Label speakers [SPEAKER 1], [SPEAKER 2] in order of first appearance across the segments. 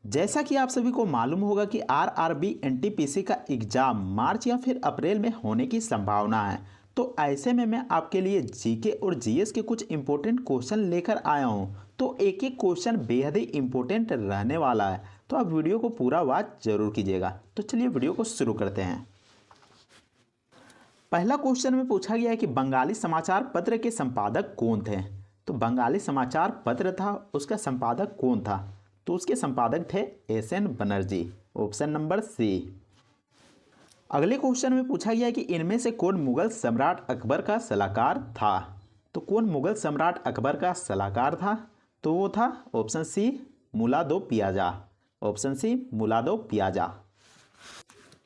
[SPEAKER 1] जैसा कि आप सभी को मालूम होगा कि आरआरबी एनटीपीसी का एग्जाम मार्च या फिर अप्रैल में होने की संभावना है। तो ऐसे में मैं आपके लिए जीके और जीएस के कुछ इंपॉर्टेंट क्वेश्चन लेकर आया हूं। तो एक एक क्वेश्चन बेहद ही इंपॉर्टेंट रहने वाला है, तो आप वीडियो को पूरा वॉच जरूर कीजिएगा। तो चलिए वीडियो को शुरू करते हैं। पहला क्वेश्चन में पूछा गया है कि बंगाली समाचार पत्र के संपादक कौन थे। तो बंगाली समाचार पत्र था, उसका संपादक कौन था? तो उसके संपादक थे S N. Banerjee, option number C. अगले क्वेश्चन में पूछा गया है कि इनमें से कौन मुगल सम्राट अकबर का सलाहकार था। तो कौन मुगल सम्राट अकबर का सलाहकार था? तो वो था ऑप्शन सी मुला दो पियाजा, ऑप्शन सी मुला दो पियाजा।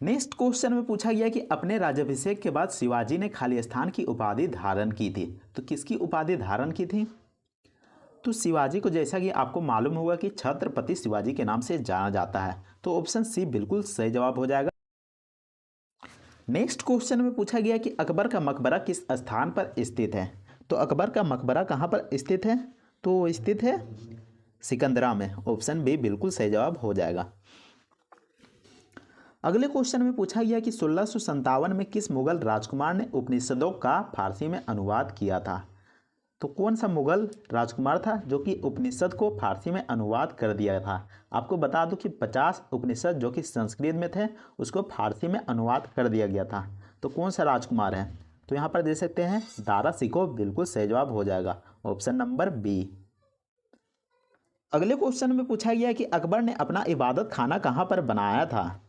[SPEAKER 1] नेक्स्ट क्वेश्चन में पूछा गया कि अपने राज्याभिषेक के बाद शिवाजी ने खालिस्तान की उपाधि धारण की थी। तो किसकी उपाधि धारण की थी? तो शिवाजी को जैसा कि आपको मालूम होगा कि छत्रपति शिवाजी के नाम से जाना जाता है। तो ऑप्शन सी बिल्कुल सही जवाब हो जाएगा। नेक्स्ट क्वेश्चन में पूछा गया कि अकबर का मकबरा किस स्थान पर स्थित है। तो अकबर का मकबरा कहाँ पर स्थित है? तो स्थित है सिकंदरा में, ऑप्शन बी बिल्कुल सही जवाब हो जाएगा। अगले क्वेश्चन में पूछा गया कि 1657 में किस मुगल राजकुमार ने उपनिषदों का फारसी में अनुवाद किया था। तो कौन सा मुगल राजकुमार था जो कि उपनिषद को फारसी में अनुवाद कर दिया था? आपको बता दूं कि 50 उपनिषद जो कि संस्कृत में थे उसको फारसी में अनुवाद कर दिया गया था। तो कौन सा राजकुमार है? तो यहाँ पर दे सकते हैं दारा सिकोह, बिल्कुल सही जवाब हो जाएगा, ऑप्शन नंबर बी। अगले क्वेश्चन में पूछा गया कि अकबर ने अपना इबादत खाना कहाँ पर बनाया था।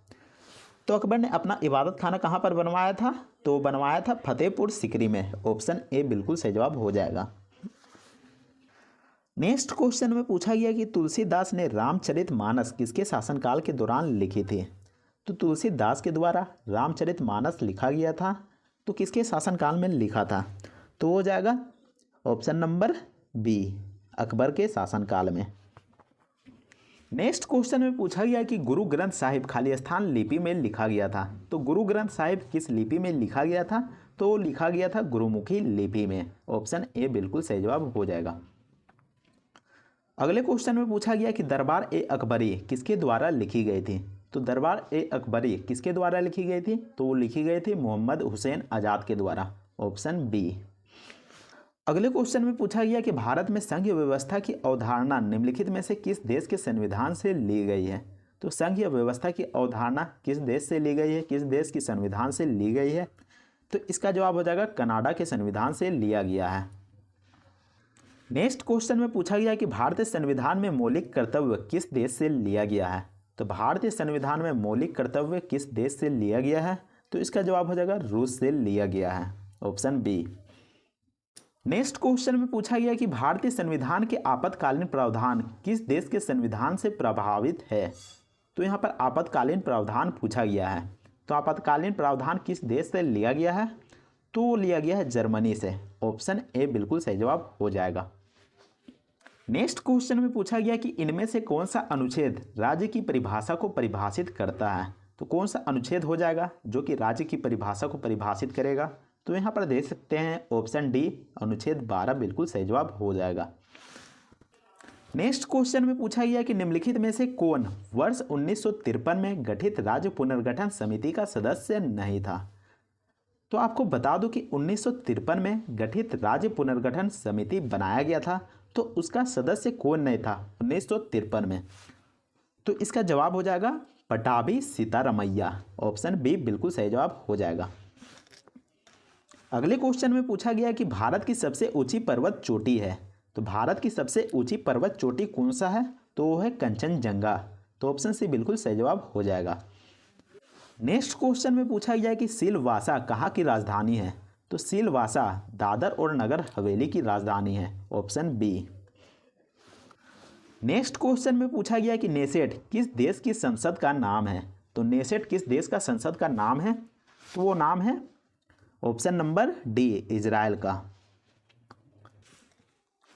[SPEAKER 1] तो अकबर ने अपना इबादत खाना कहाँ पर बनवाया था? तो बनवाया था फतेहपुर सिकरी में, ऑप्शन ए बिल्कुल सही जवाब हो जाएगा। नेक्स्ट क्वेश्चन में पूछा गया कि तुलसीदास ने रामचरितमानस किसके शासनकाल के दौरान लिखी थी। तो तुलसीदास के द्वारा रामचरितमानस लिखा गया था, तो किसके शासनकाल में लिखा था? तो हो जाएगा ऑप्शन नंबर बी, अकबर के शासनकाल में। नेक्स्ट क्वेश्चन में पूछा गया कि गुरु ग्रंथ साहिब खालिस्तान लिपि में लिखा गया था। तो गुरु ग्रंथ साहिब किस लिपि में लिखा गया था? तो लिखा गया था गुरुमुखी लिपि में, ऑप्शन ए बिल्कुल सही जवाब हो जाएगा। अगले क्वेश्चन में पूछा गया कि दरबार ए अकबरी किसके द्वारा लिखी गई थी। तो दरबार ए अकबरी किसके द्वारा लिखी गई थी? तो वो लिखी गई थी मोहम्मद हुसैन आज़ाद के द्वारा, ऑप्शन बी। अगले क्वेश्चन में पूछा गया कि भारत में संघीय व्यवस्था की अवधारणा निम्नलिखित में से किस देश के संविधान से ली गई है। तो संघीय व्यवस्था की अवधारणा किस देश से ली गई है, किस देश की संविधान से ली गई है? तो इसका जवाब हो जाएगा कनाडा के संविधान से लिया गया है। नेक्स्ट क्वेश्चन में पूछा गया कि भारतीय संविधान में मौलिक कर्तव्य किस देश से लिया गया है। तो भारतीय संविधान में मौलिक कर्तव्य किस देश से लिया गया है? तो इसका जवाब हो जाएगा रूस से लिया गया है, ऑप्शन बी। नेक्स्ट क्वेश्चन में पूछा गया कि भारतीय संविधान के आपातकालीन प्रावधान किस देश के संविधान से प्रभावित है। तो यहाँ पर आपातकालीन प्रावधान पूछा गया है, तो आपातकालीन प्रावधान किस देश से लिया गया है? तो लिया गया है जर्मनी से, ऑप्शन ए बिल्कुल सही जवाब हो जाएगा। नेक्स्ट क्वेश्चन में पूछा गया कि इनमें से कौन सा अनुच्छेद राज्य की परिभाषा को परिभाषित करता है। तो कौन सा अनुच्छेद हो जाएगा जो कि राज्य की परिभाषा को परिभाषित करेगा? तो यहाँ पर देख सकते हैं ऑप्शन डी अनुच्छेद 12 बिल्कुल सही जवाब हो जाएगा। नेक्स्ट क्वेश्चन में पूछा गया कि निम्नलिखित में से कौन वर्ष 1953 में गठित राज्य पुनर्गठन समिति का सदस्य नहीं था। तो आपको बता दूं कि 1953 में गठित राज्य पुनर्गठन समिति बनाया गया था, तो उसका सदस्य कौन नहीं था 1953 में? तो इसका जवाब हो जाएगा पटाभी सीतारमैया, ऑप्शन बी बिल्कुल सही जवाब हो जाएगा। अगले क्वेश्चन में पूछा गया कि भारत की सबसे ऊंची पर्वत चोटी है। तो भारत की सबसे ऊंची पर्वत चोटी कौन सा है? तो वो है कंचनजंगा, तो ऑप्शन सी बिल्कुल सही जवाब हो जाएगा। नेक्स्ट क्वेश्चन में पूछा गया कि सिलवासा कहाँ की राजधानी है। तो सिलवासा दादर और नगर हवेली की राजधानी है, ऑप्शन बी। नेक्स्ट क्वेश्चन में पूछा गया कि नेसेट किस देश की संसद का नाम है। तो नेसेट किस देश का संसद का नाम है? तो वो नाम है ऑप्शन नंबर डी इजराइल का।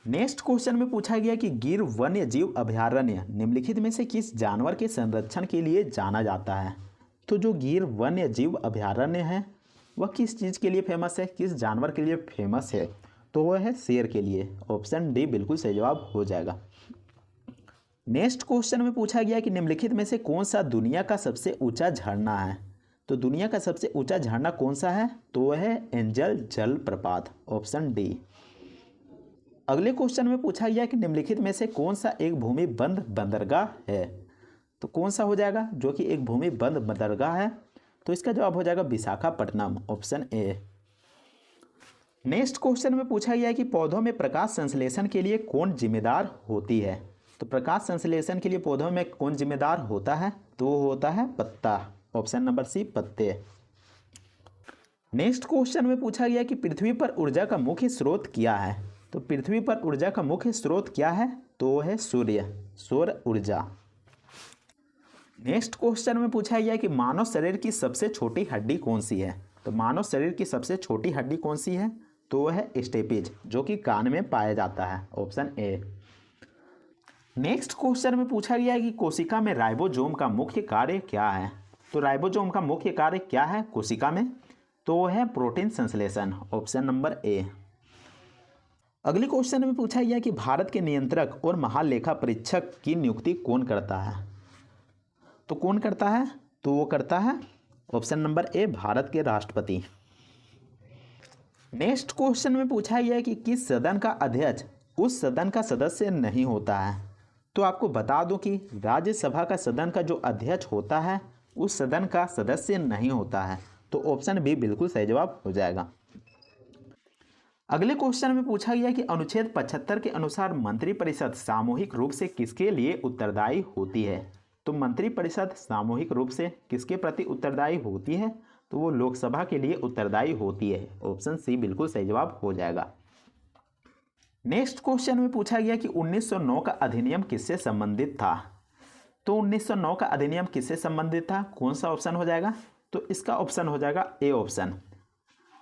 [SPEAKER 1] नेक्स्ट क्वेश्चन में पूछा गया कि गिर वन्य जीव अभयारण्य निम्नलिखित में से किस जानवर के संरक्षण के लिए जाना जाता है। तो जो गिर वन्य जीव अभयारण्य है वह किस चीज़ के लिए फेमस है, किस जानवर के लिए फेमस है? तो वह है शेर के लिए, ऑप्शन डी बिल्कुल सही जवाब हो जाएगा। नेक्स्ट क्वेश्चन में पूछा गया कि निम्नलिखित में से कौन सा दुनिया का सबसे ऊंचा झरना है। तो दुनिया का सबसे ऊंचा झरना कौन सा है, तो वह है एंजल जलप्रपात, ऑप्शन डी। अगले क्वेश्चन में पूछा गया कि निम्नलिखित में से कौन सा एक भूमि बंद बंदरगाह है। तो कौन सा हो जाएगा जो कि एक भूमि बंद बंदरगाह है, तो इसका जवाब हो जाएगा Visakhapatnam, option A. Next question में पूछा गया कि पौधों में प्रकाश संश्लेषण के लिए कौन जिम्मेदार होती है। तो प्रकाश संश्लेषण के लिए पौधों में कौन जिम्मेदार होता है, तो वो होता है पत्ता, ऑप्शन नंबर सी, पत्ते। नेक्स्ट क्वेश्चन में पूछा गया कि पृथ्वी पर ऊर्जा का मुख्य स्रोत क्या है। तो पृथ्वी पर ऊर्जा का मुख्य स्रोत क्या है, तो वो है सूर्य, सौर ऊर्जा। नेक्स्ट क्वेश्चन में पूछा गया कि मानव शरीर की सबसे छोटी हड्डी कौन सी है। तो मानव शरीर की सबसे छोटी हड्डी कौन सी है, तो वह है स्टेपिज, जो कि कान में पाया जाता है, ऑप्शन ए। नेक्स्ट क्वेश्चन में पूछा गया है कि कोशिका में राइबोसोम का मुख्य कार्य क्या है। तो राइबोसोम का मुख्य कार्य क्या है कोशिका में, तो वह है प्रोटीन संश्लेषण, ऑप्शन नंबर ए। अगले क्वेश्चन में पूछा गया कि भारत के नियंत्रक और महालेखा परीक्षक की नियुक्ति कौन करता है। तो कौन करता है, तो वो करता है ऑप्शन नंबर ए, भारत के राष्ट्रपति। नेक्स्ट क्वेश्चन में पूछा गया है कि किस सदन का अध्यक्ष उस सदन का सदस्य नहीं होता है। तो आपको बता दूं कि राज्यसभा का सदन का जो अध्यक्ष होता है उस सदन का सदस्य नहीं होता है, तो ऑप्शन बी बिल्कुल सही जवाब हो जाएगा। अगले क्वेश्चन में पूछा गया कि अनुच्छेद 75 के अनुसार मंत्रिपरिषद सामूहिक रूप से किसके लिए उत्तरदायी होती है। तो मंत्रिपरिषद सामूहिक रूप से किसके प्रति उत्तरदायी होती है, तो वो लोकसभा के लिए उत्तरदायी होती है, ऑप्शन सी बिल्कुल सही जवाब हो जाएगा। नेक्स्ट क्वेश्चन में पूछा गया कि 1909 का अधिनियम किससे संबंधित था। तो 1909 का अधिनियम किससे संबंधित था, कौन सा ऑप्शन हो जाएगा, तो इसका ऑप्शन हो जाएगा ए ऑप्शन,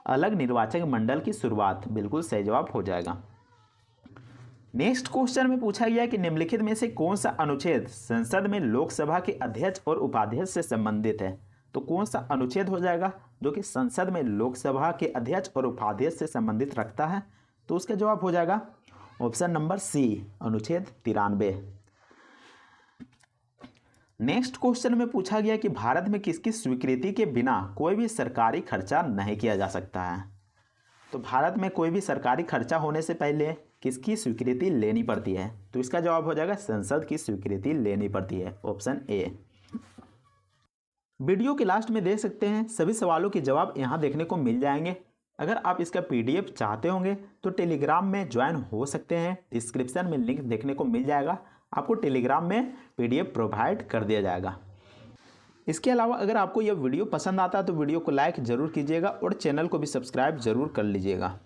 [SPEAKER 1] अलग निर्वाचक मंडल की शुरुआत, बिल्कुल सही जवाब हो जाएगा। नेक्स्ट क्वेश्चन में पूछा गया कि निम्नलिखित में से कौन सा अनुच्छेद संसद में लोकसभा के अध्यक्ष और उपाध्यक्ष से संबंधित है। तो कौन सा अनुच्छेद हो जाएगा जो कि संसद में लोकसभा के अध्यक्ष और उपाध्यक्ष से संबंधित रखता है, तो उसका जवाब हो जाएगा ऑप्शन नंबर सी, अनुच्छेद 93। नेक्स्ट क्वेश्चन में पूछा गया कि भारत में किसकी स्वीकृति के बिना कोई भी सरकारी खर्चा नहीं किया जा सकता है। तो भारत में कोई भी सरकारी खर्चा होने से पहले किसकी स्वीकृति लेनी पड़ती है, तो इसका जवाब हो जाएगा संसद की स्वीकृति लेनी पड़ती है, ऑप्शन ए। वीडियो के लास्ट में देख सकते हैं सभी सवालों के जवाब यहाँ देखने को मिल जाएंगे। अगर आप इसका पीडीएफ चाहते होंगे तो टेलीग्राम में ज्वाइन हो सकते हैं, डिस्क्रिप्शन में लिंक देखने को मिल जाएगा, आपको टेलीग्राम में पीडीएफ प्रोवाइड कर दिया जाएगा। इसके अलावा अगर आपको यह वीडियो पसंद आता है तो वीडियो को लाइक ज़रूर कीजिएगा और चैनल को भी सब्सक्राइब ज़रूर कर लीजिएगा।